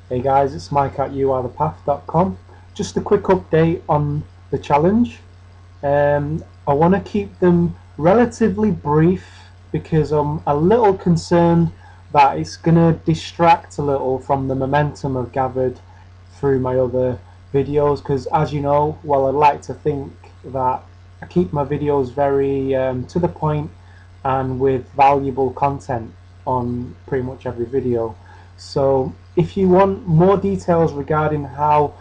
Hey guys, it's Mike at youarethepath.com. Just a quick update on the challenge. I want to keep them relatively brief because I'm a little concerned that it's going to distract a little from the momentum I've gathered through my other videos, because as you know, well, I'd like to think that I keep my videos very to the point and with valuable content on pretty much every video. So if you want more details regarding how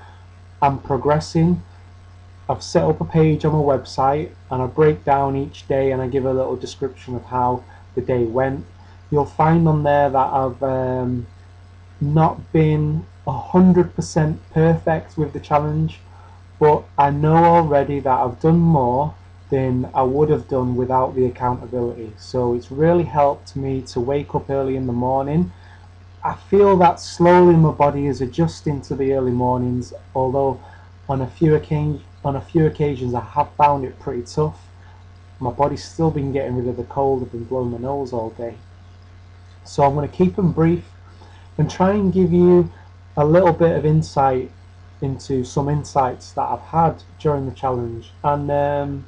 I'm progressing, I've set up a page on my website and I break down each day and I give a little description of how the day went. You'll find on there that I've not been 100% perfect with the challenge, but I know already that I've done more than I would have done without the accountability. So it's really helped me to wake up early in the morning. I feel that slowly my body is adjusting to the early mornings, although on a few occasions I have found it pretty tough. My body's still been getting rid of the cold. I've been blowing my nose all day. So I'm going to keep them brief and try and give you a little bit of insight into some insights that I've had during the challenge. And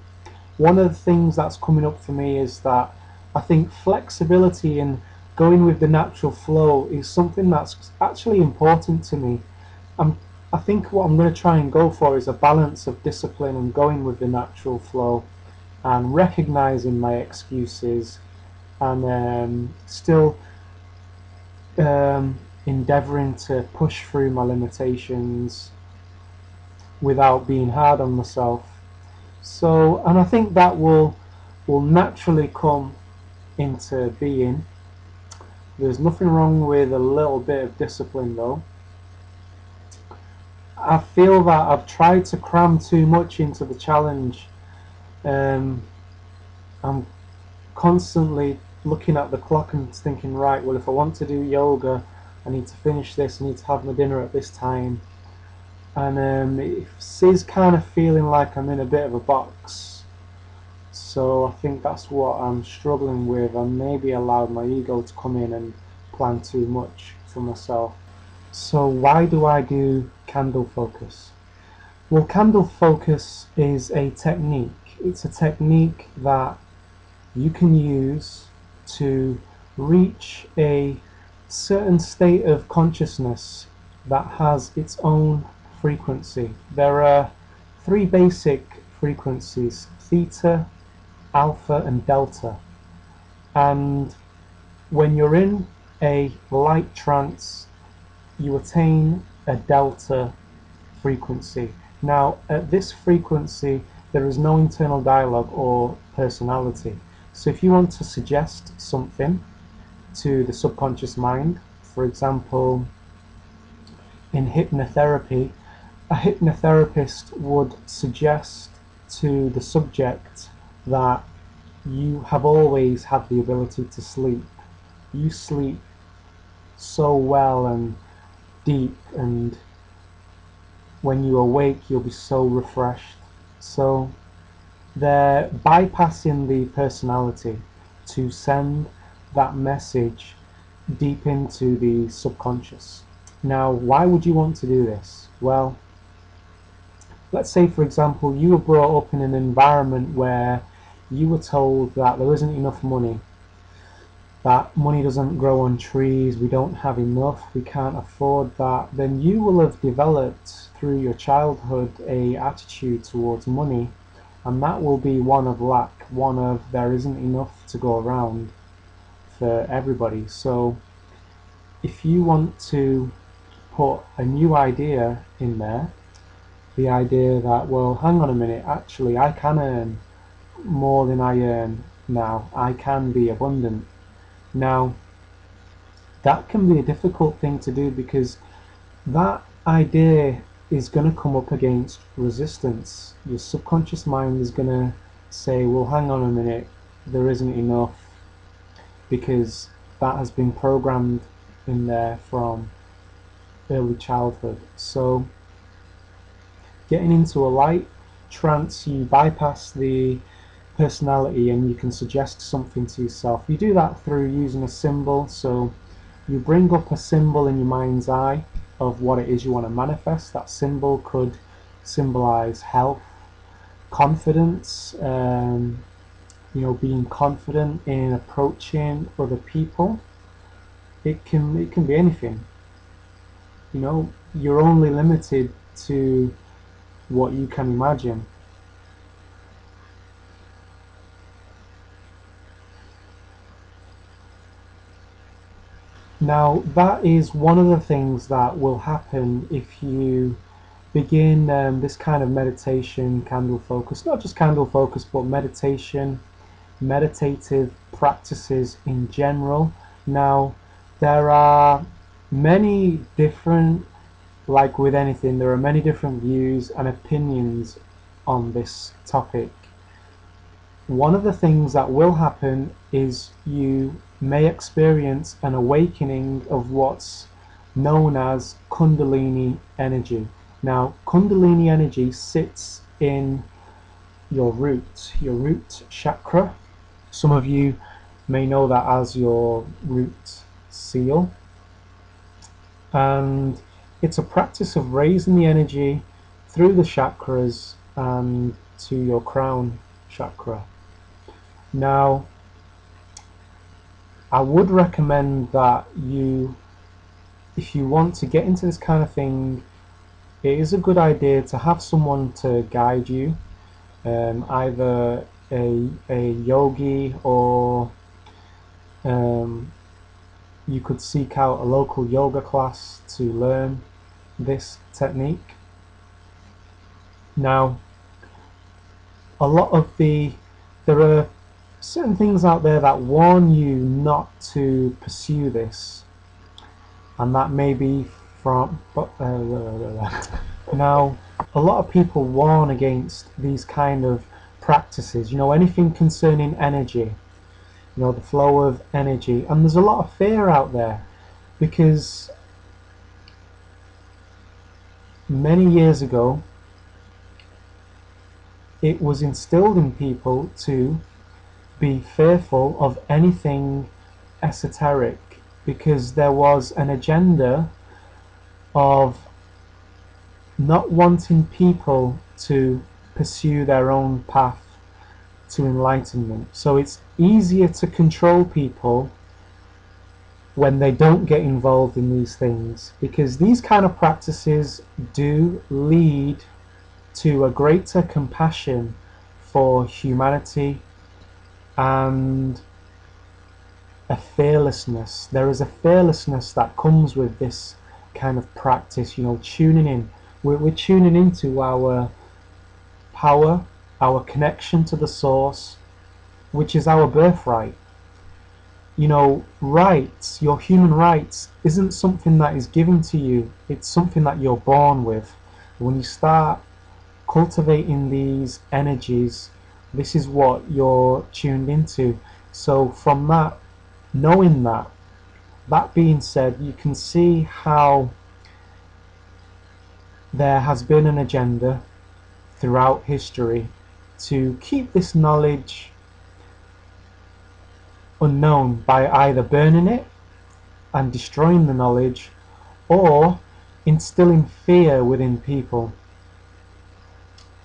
one of the things that's coming up for me is that I think flexibility and going with the natural flow is something that's actually important to me. I think what I'm going to try and go for is a balance of discipline and going with the natural flow and recognizing my excuses and still endeavoring to push through my limitations without being hard on myself. So, and I think that will naturally come into being. There's nothing wrong with a little bit of discipline though. I feel that I've tried to cram too much into the challenge. I'm constantly looking at the clock and thinking, right, well, if I want to do yoga, I need to finish this, I need to have my dinner at this time. And it is kind of feeling like I'm in a bit of a box. So I think that's what I'm struggling with. I maybe allowed my ego to come in and plan too much for myself. So why do I do candle focus? Well, candle focus is a technique. It's a technique that you can use to reach a certain state of consciousness that has its own frequency. There are three basic frequencies: theta, alpha, and delta. And when you're in a light trance, you attain a delta frequency. Now, at this frequency, there is no internal dialogue or personality. So if you want to suggest something to the subconscious mind, for example, in hypnotherapy, a hypnotherapist would suggest to the subject that you have always had the ability to sleep. You sleep so well and deep, and when you awake you'll be so refreshed. So they're bypassing the personality to send that message deep into the subconscious. Now, why would you want to do this? Well, let's say for example you were brought up in an environment where you were told that there isn't enough money, that money doesn't grow on trees, we don't have enough, we can't afford that. Then you will have developed through your childhood a attitude towards money, and that will be one of lack, one of there isn't enough to go around for everybody. So if you want to put a new idea in there, the idea that, well, hang on a minute, actually I can earn more than I earn now, I can be abundant. Now, that can be a difficult thing to do because that idea is going to come up against resistance. Your subconscious mind is going to say, well, hang on a minute, there isn't enough, because that has been programmed in there from early childhood. So getting into a light trance, you bypass the personality and you can suggest something to yourself. You do that through using a symbol. So you bring up a symbol in your mind's eye of what it is you want to manifest. That symbol could symbolize health, confidence, being confident in approaching other people. It can be anything. You're only limited to what you can imagine. Now, that is one of the things that will happen if you begin this kind of meditation, candle focus, not just candle focus, but meditation, meditative practices in general. Now, there are many different, like with anything, there are many different views and opinions on this topic. One of the things that will happen is you may experience an awakening of what's known as Kundalini Energy. Now, Kundalini Energy sits in your root chakra. Some of you may know that as your root seal. And it's a practice of raising the energy through the chakras and to your crown chakra. Now, I would recommend that if you want to get into this kind of thing, it is a good idea to have someone to guide you, either a yogi, or you could seek out a local yoga class to learn this technique. Now, there are certain things out there that warn you not to pursue this, and that may be from now, a lot of people warn against these kind of practices, anything concerning energy, the flow of energy, and there's a lot of fear out there because many years ago it was instilled in people to be fearful of anything esoteric because there was an agenda of not wanting people to pursue their own path to enlightenment. So it's easier to control people when they don't get involved in these things, because these kind of practices do lead to a greater compassion for humanity and a fearlessness. There is a fearlessness that comes with this kind of practice, tuning in. We're tuning into our power, our connection to the source, which is our birthright. Rights, your human rights, isn't something that is given to you, it's something that you're born with. When you start cultivating these energies, this is what you're tuned into. So from that, knowing that being said, you can see how there has been an agenda throughout history to keep this knowledge unknown by either burning it and destroying the knowledge, or instilling fear within people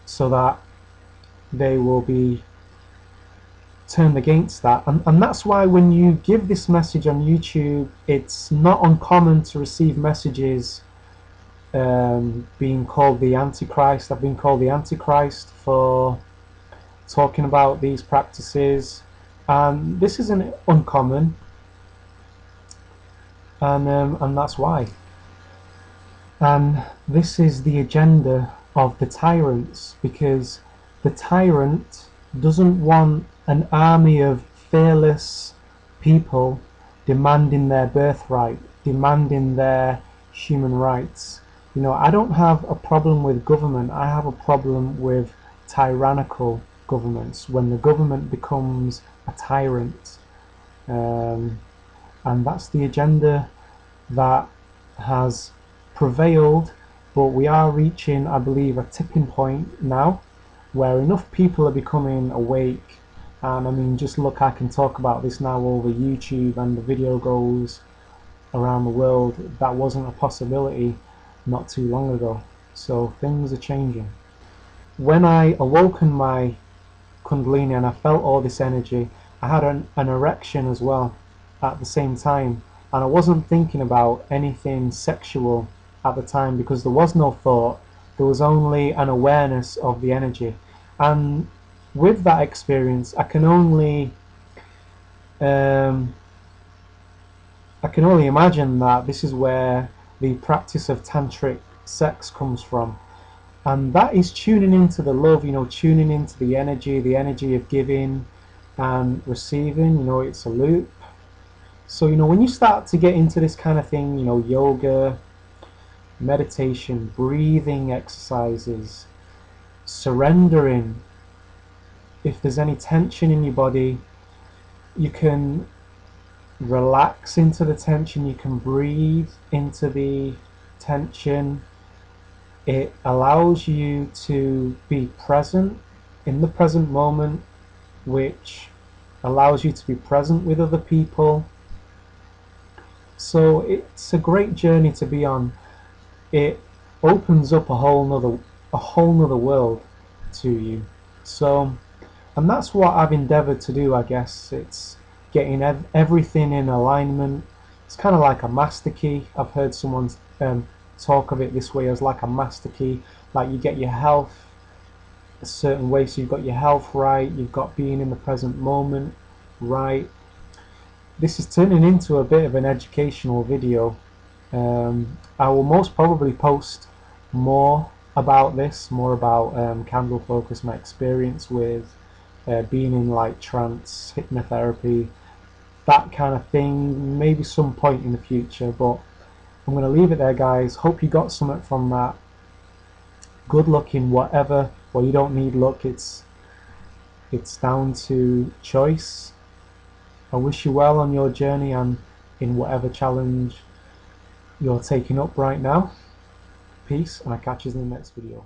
so that they will be turned against that. And that's why when you give this message on YouTube, it's not uncommon to receive messages being called the Antichrist. I've been called the Antichrist for talking about these practices, and this isn't uncommon, and that's why. And this is the agenda of the tyrants, because the tyrant doesn't want an army of fearless people demanding their birthright, demanding their human rights. I don't have a problem with government. I have a problem with tyrannical governments, when the government becomes a tyrant. And that's the agenda that has prevailed. But we are reaching, I believe, a tipping point now where enough people are becoming awake. And I mean, just look, I can talk about this now over YouTube, and the video goes around the world, that wasn't a possibility not too long ago. So things are changing. When I awoke in my Kundalini and I felt all this energy, I had an erection as well at the same time, and I wasn't thinking about anything sexual at the time because there was no thought, there was only an awareness of the energy. And with that experience, um, I can only imagine that this is where the practice of tantric sex comes from. And that is tuning into the love, tuning into the energy of giving and receiving. It's a loop. So when you start to get into this kind of thing, yoga, meditation, breathing exercises, surrendering, if there's any tension in your body, you can relax into the tension, you can breathe into the tension. It allows you to be present in the present moment, which allows you to be present with other people. So it's a great journey to be on. It opens up a whole nother world to you. So, and that's what I've endeavored to do, I guess. It's getting everything in alignment. It's kind of like a master key. I've heard someone talk of it this way, as like a master key. Like you get your health a certain way, so you've got your health right, you've got being in the present moment right. This is turning into a bit of an educational video. I will most probably post more about this, more about candle focus, my experience with being in like trance, hypnotherapy, that kind of thing, maybe some point in the future. But I'm going to leave it there, guys. Hope you got something from that. Good luck in whatever. Well, you don't need luck, it's down to choice. I wish you well on your journey and in whatever challenge you're taking up right now. Peace, and I'll catch you in the next video.